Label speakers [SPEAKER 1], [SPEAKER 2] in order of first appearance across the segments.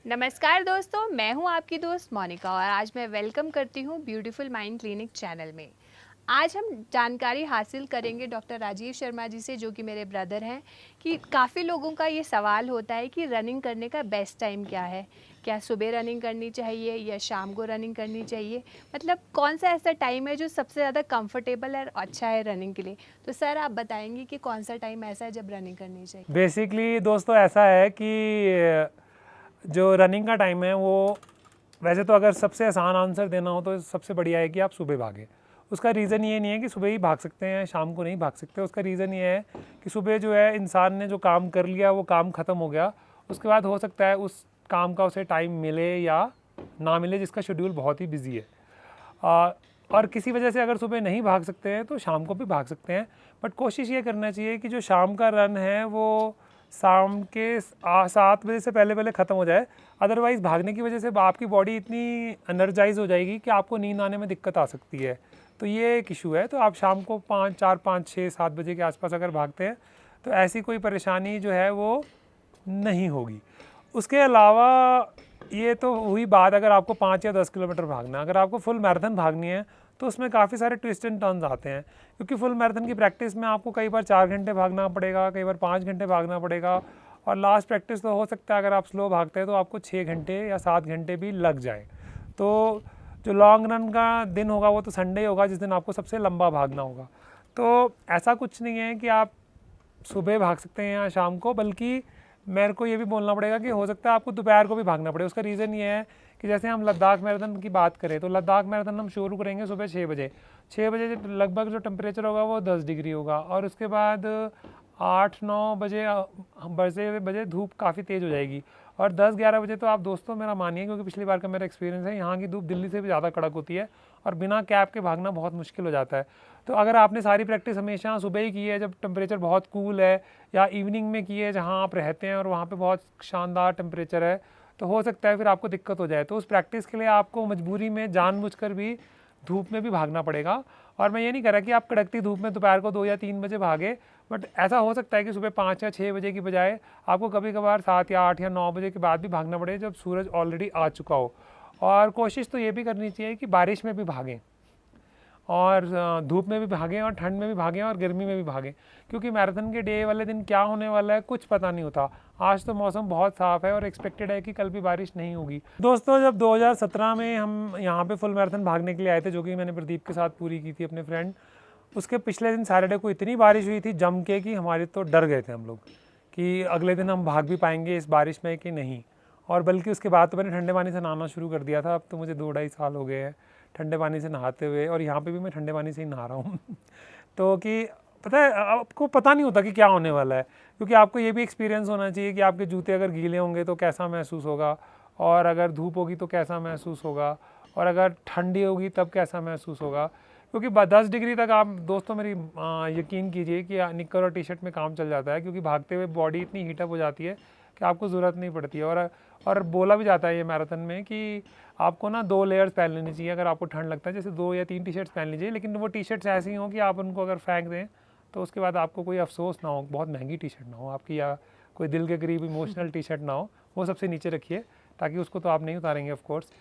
[SPEAKER 1] नमस्कार दोस्तों, मैं हूं आपकी दोस्त मोनिका और आज मैं वेलकम करती हूं ब्यूटीफुल माइंड क्लिनिक चैनल में। आज हम जानकारी हासिल करेंगे डॉक्टर राजीव शर्मा जी से, जो कि मेरे ब्रदर हैं, कि काफ़ी लोगों का ये सवाल होता है कि रनिंग करने का बेस्ट टाइम क्या है। क्या सुबह रनिंग करनी चाहिए या शाम को रनिंग करनी चाहिए? मतलब कौन सा ऐसा टाइम है जो सबसे ज़्यादा कंफर्टेबल और अच्छा है रनिंग के लिए? तो सर आप बताएंगे कि कौन सा टाइम ऐसा है जब रनिंग करनी चाहिए?
[SPEAKER 2] बेसिकली दोस्तों ऐसा है कि जो रनिंग का टाइम है वो वैसे तो अगर सबसे आसान आंसर देना हो तो सबसे बढ़िया है कि आप सुबह भागें। उसका रीज़न ये नहीं है कि सुबह ही भाग सकते हैं, शाम को नहीं भाग सकते। उसका रीज़न ये है कि सुबह जो है इंसान ने जो काम कर लिया वो काम ख़त्म हो गया। उसके बाद हो सकता है उस काम का उसे टाइम मिले या ना मिले, जिसका शेड्यूल बहुत ही बिजी है। और किसी वजह से अगर सुबह नहीं भाग सकते हैं तो शाम को भी भाग सकते हैं। बट कोशिश ये करना चाहिए कि जो शाम का रन है वो शाम के 7 बजे से पहले पहले ख़त्म हो जाए। अदरवाइज़ भागने की वजह से आपकी बॉडी इतनी एनर्जाइज हो जाएगी कि आपको नींद आने में दिक्कत आ सकती है। तो ये एक इशू है। तो आप शाम को 5, 4, 5, 6, 7 बजे के आसपास अगर भागते हैं तो ऐसी कोई परेशानी जो है वो नहीं होगी। उसके अलावा ये तो हुई बात अगर आपको 5 या 10 किलोमीटर भागना है। अगर आपको फुल मैराथन भागनी है तो उसमें काफ़ी सारे ट्विस्ट एंड टर्न्स आते हैं, क्योंकि फुल मैराथन की प्रैक्टिस में आपको कई बार 4 घंटे भागना पड़ेगा, कई बार 5 घंटे भागना पड़ेगा। और लास्ट प्रैक्टिस तो हो सकता है अगर आप स्लो भागते हैं तो आपको 6 घंटे या 7 घंटे भी लग जाए। तो जो लॉन्ग रन का दिन होगा वो तो संडे होगा, जिस दिन आपको सबसे लंबा भागना होगा। तो ऐसा कुछ नहीं है कि आप सुबह भाग सकते हैं या शाम को, बल्कि मेरे को ये भी बोलना पड़ेगा कि हो सकता है आपको दोपहर को भी भागना पड़े। उसका रीज़न ये है कि जैसे हम लद्दाख मैराथन की बात करें तो लद्दाख मैराथन हम शुरू करेंगे सुबह 6 बजे। 6 बजे लगभग जो टेम्परेचर होगा वो 10 डिग्री होगा, और उसके बाद 8, 9 बजे धूप काफ़ी तेज़ हो जाएगी। और 10, 11 बजे तो आप दोस्तों मेरा मानिए, क्योंकि पिछली बार का मेरा एक्सपीरियंस है, यहाँ की धूप दिल्ली से भी ज़्यादा कड़क होती है और बिना कैप के भागना बहुत मुश्किल हो जाता है। तो अगर आपने सारी प्रैक्टिस हमेशा सुबह ही की है जब टेम्परेचर बहुत कूल है, या इवनिंग में की है जहाँ आप रहते हैं और वहाँ पे बहुत शानदार टेम्परेचर है, तो हो सकता है फिर आपको दिक्कत हो जाए। तो उस प्रैक्टिस के लिए आपको मजबूरी में जानबूझकर भी धूप में भी भागना पड़ेगा। और मैं ये नहीं कह रहा कि आप कड़कती धूप में दोपहर को 2 या 3 बजे भागे, बट ऐसा हो सकता है कि सुबह 5 या 6 बजे की बजाय आपको कभी कभार 7 या 8 या 9 बजे के बाद भी भागना पड़े, जब सूरज ऑलरेडी आ चुका हो। और कोशिश तो ये भी करनी चाहिए कि बारिश में भी भागें, और धूप में भी भागें, और ठंड में भी भागें, और गर्मी में भी भागें, क्योंकि मैराथन के डे वाले दिन क्या होने वाला है कुछ पता नहीं होता। आज तो मौसम बहुत साफ़ है और एक्सपेक्टेड है कि कल भी बारिश नहीं होगी। दोस्तों जब 2017 में हम यहाँ पे फुल मैराथन भागने के लिए आए थे, जो कि मैंने प्रदीप के साथ पूरी की थी अपने फ्रेंड, उसके पिछले दिन सैटरडे को इतनी बारिश हुई थी जम के कि हमारे तो डर गए थे हम लोग कि अगले दिन हम भाग भी पाएंगे इस बारिश में कि नहीं। और बल्कि उसके बाद तो मैंने ठंडे पानी से नहाना शुरू कर दिया था। अब तो मुझे 2 ढाई साल हो गए हैं ठंडे पानी से नहाते हुए, और यहाँ पे भी मैं ठंडे पानी से ही नहा रहा हूँ तो कि पता है आपको पता नहीं होता कि क्या होने वाला है, क्योंकि आपको ये भी एक्सपीरियंस होना चाहिए कि आपके जूते अगर गीले होंगे तो कैसा महसूस होगा, और अगर धूप होगी तो कैसा महसूस होगा, और अगर ठंडी होगी तब कैसा महसूस होगा। क्योंकि 10 डिग्री तक आप दोस्तों मेरी यकीन कीजिए कि निक्कर और टी शर्ट में काम चल जाता है, क्योंकि भागते हुए बॉडी इतनी हीटअप हो जाती है कि आपको ज़रूरत नहीं पड़ती है। और बोला भी जाता है ये मैराथन में कि आपको ना 2 लेयर्स पहन लेनी चाहिए अगर आपको ठंड लगता है, जैसे 2 या 3 टी शर्ट्स पहन लीजिए, लेकिन वो टी शर्ट्स ऐसी हों कि आप उनको अगर फेंक दें तो उसके बाद आपको कोई अफसोस ना हो, बहुत महंगी टी शर्ट ना हो आपकी, या कोई दिल के करीब इमोशनल टी शर्ट ना हो, वो सबसे नीचे रखिए, ताकि उसको तो आप नहीं उतारेंगे ऑफ कोर्स।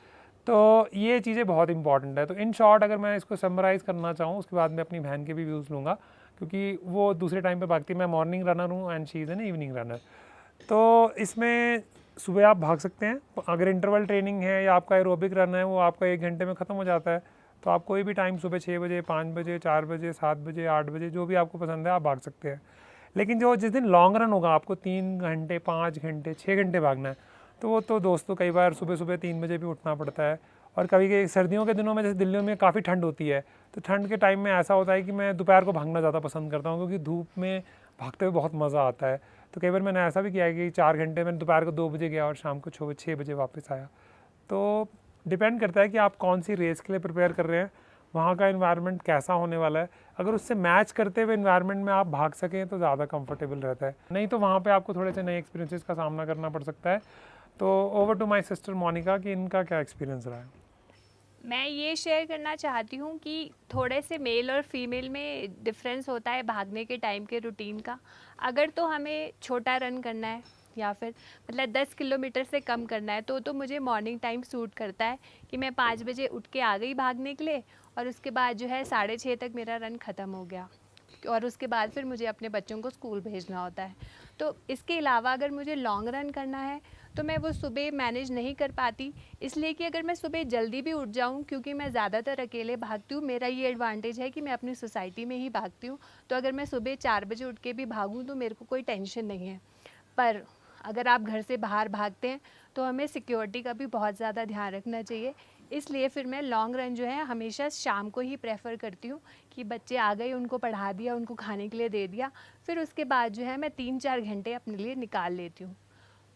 [SPEAKER 2] तो ये चीज़ें बहुत इंपॉर्टेंट है। तो इन शॉर्ट अगर मैं इसको समराइज़ करना चाहूँ, उसके बाद मैं अपनी बहन के भी व्यूज़ लूँगा, क्योंकि वो दूसरे टाइम पे भागती है। मैं मॉर्निंग रनर हूँ and she is an evening runner. तो इसमें सुबह आप भाग सकते हैं, अगर इंटरवल ट्रेनिंग है या आपका एरोबिक रन है वो आपका 1 घंटे में ख़त्म हो जाता है, तो आप कोई भी टाइम सुबह 6 बजे, 5 बजे, 4 बजे, 7 बजे, 8 बजे, जो भी आपको पसंद है आप भाग सकते हैं। लेकिन जो जिस दिन लॉन्ग रन होगा, आपको 3 घंटे, 5 घंटे, 6 घंटे भागना है, तो वो तो दोस्तों कई बार सुबह सुबह 3 बजे भी उठना पड़ता है। और कभी कभी सर्दियों के दिनों में जैसे दिल्ली में काफ़ी ठंड होती है, तो ठंड के टाइम में ऐसा होता है कि मैं दोपहर को भागना ज़्यादा पसंद करता हूँ, क्योंकि धूप में भागते हुए बहुत मज़ा आता है। तो कई बार मैंने ऐसा भी किया है कि 4 घंटे मैंने दोपहर को 2 बजे गया और शाम को 6 बजे वापस आया। तो डिपेंड करता है कि आप कौन सी रेस के लिए प्रिपेयर कर रहे हैं, वहाँ का इन्वायरमेंट कैसा होने वाला है। अगर उससे मैच करते हुए इन्वायरमेंट में आप भाग सकें तो ज़्यादा कंफर्टेबल रहता है, नहीं तो वहाँ पे आपको थोड़े से नए एक्सपीरियंसेस का सामना करना पड़ सकता है। तो over to my sister Monica कि इनका क्या एक्सपीरियंस रहा है।
[SPEAKER 1] मैं ये शेयर करना चाहती हूँ कि थोड़े से मेल और फीमेल में डिफरेंस होता है भागने के टाइम के रूटीन का। अगर तो हमें छोटा रन करना है या फिर मतलब 10 किलोमीटर से कम करना है तो मुझे मॉर्निंग टाइम सूट करता है कि मैं 5 बजे उठ के आ गई भागने के लिए और उसके बाद जो है 6:30 तक मेरा रन ख़त्म हो गया और उसके बाद फिर मुझे अपने बच्चों को स्कूल भेजना होता है। तो इसके अलावा अगर मुझे लॉन्ग रन करना है तो मैं वो सुबह मैनेज नहीं कर पाती, इसलिए कि अगर मैं सुबह जल्दी भी उठ जाऊं, क्योंकि मैं ज़्यादातर अकेले भागती हूँ, मेरा ये एडवांटेज है कि मैं अपनी सोसाइटी में ही भागती हूँ, तो अगर मैं सुबह 4 बजे उठ के भी भागूँ तो मेरे को कोई टेंशन नहीं है। पर अगर आप घर से बाहर भागते हैं तो हमें सिक्योरिटी का भी बहुत ज़्यादा ध्यान रखना चाहिए, इसलिए फिर मैं लॉन्ग रन जो है हमेशा शाम को ही प्रेफर करती हूँ कि बच्चे आ गए, उनको पढ़ा दिया, उनको खाने के लिए दे दिया, फिर उसके बाद जो है मैं 3-4 घंटे अपने लिए निकाल लेती हूँ।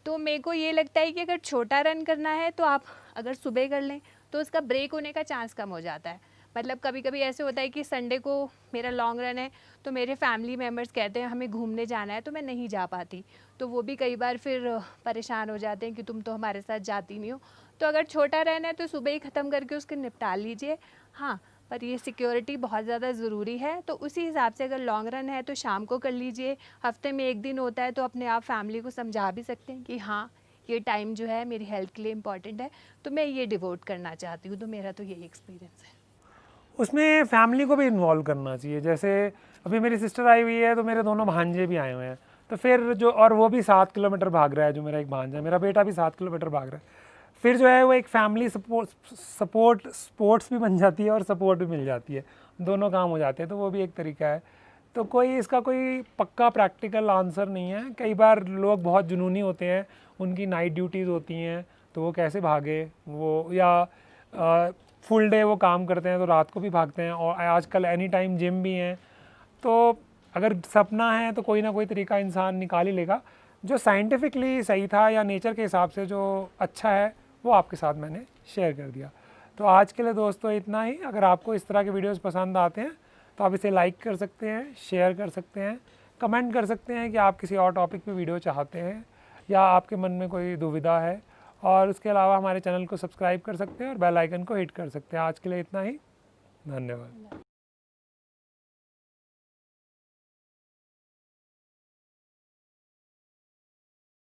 [SPEAKER 1] तो मेरे को ये लगता है कि अगर छोटा रन करना है तो आप अगर सुबह कर लें तो उसका ब्रेक होने का चांस कम हो जाता है। मतलब कभी कभी ऐसे होता है कि संडे को मेरा लॉन्ग रन है तो मेरे फैमिली मेम्बर्स कहते हैं हमें घूमने जाना है, तो मैं नहीं जा पाती, तो वो भी कई बार फिर परेशान हो जाते हैं कि तुम तो हमारे साथ जाती नहीं हो। तो अगर छोटा रन है तो सुबह ही ख़त्म करके उसको निपटा लीजिए। हाँ, पर ये सिक्योरिटी बहुत ज़्यादा ज़रूरी है, तो उसी हिसाब से अगर लॉन्ग रन है तो शाम को कर लीजिए। हफ्ते में 1 दिन होता है तो अपने आप फैमिली को समझा भी सकते हैं कि हाँ, ये टाइम जो है मेरी हेल्थ के लिए इम्पॉर्टेंट है, तो मैं ये डिवोट करना चाहती हूँ। तो मेरा तो यही एक्सपीरियंस है।
[SPEAKER 2] उसमें फैमिली को भी इन्वॉल्व करना चाहिए। जैसे अभी मेरी सिस्टर आई हुई है तो मेरे दोनों भांजे भी आए हुए हैं, तो फिर जो, और वो भी 7 किलोमीटर भाग रहा है, जो मेरा एक भांजा है, मेरा बेटा भी 7 किलोमीटर भाग रहा है। फिर जो है वो एक फैमिली सपोर्ट स्पोर्ट्स भी बन जाती है और सपोर्ट भी मिल जाती है, दोनों काम हो जाते हैं, तो वो भी एक तरीका है। तो कोई इसका कोई पक्का प्रैक्टिकल आंसर नहीं है। कई बार लोग बहुत जुनूनी होते हैं, उनकी नाइट ड्यूटीज़ होती हैं, तो वो कैसे भागे वो, या फुल डे वो काम करते हैं तो रात को भी भागते हैं, और आजकल एनी टाइम जिम भी हैं। तो अगर सपना है तो कोई ना कोई तरीका इंसान निकाल ही लेगा। जो साइंटिफिकली सही था या नेचर के हिसाब से जो अच्छा है वो आपके साथ मैंने शेयर कर दिया। तो आज के लिए दोस्तों इतना ही। अगर आपको इस तरह के वीडियोस पसंद आते हैं तो आप इसे लाइक कर सकते हैं, शेयर कर सकते हैं, कमेंट कर सकते हैं कि आप किसी और टॉपिक पे वीडियो चाहते हैं या आपके मन में कोई दुविधा है, और उसके अलावा हमारे चैनल को सब्सक्राइब कर सकते हैं और बेल आइकन को हिट कर सकते हैं। आज के लिए इतना ही, धन्यवाद।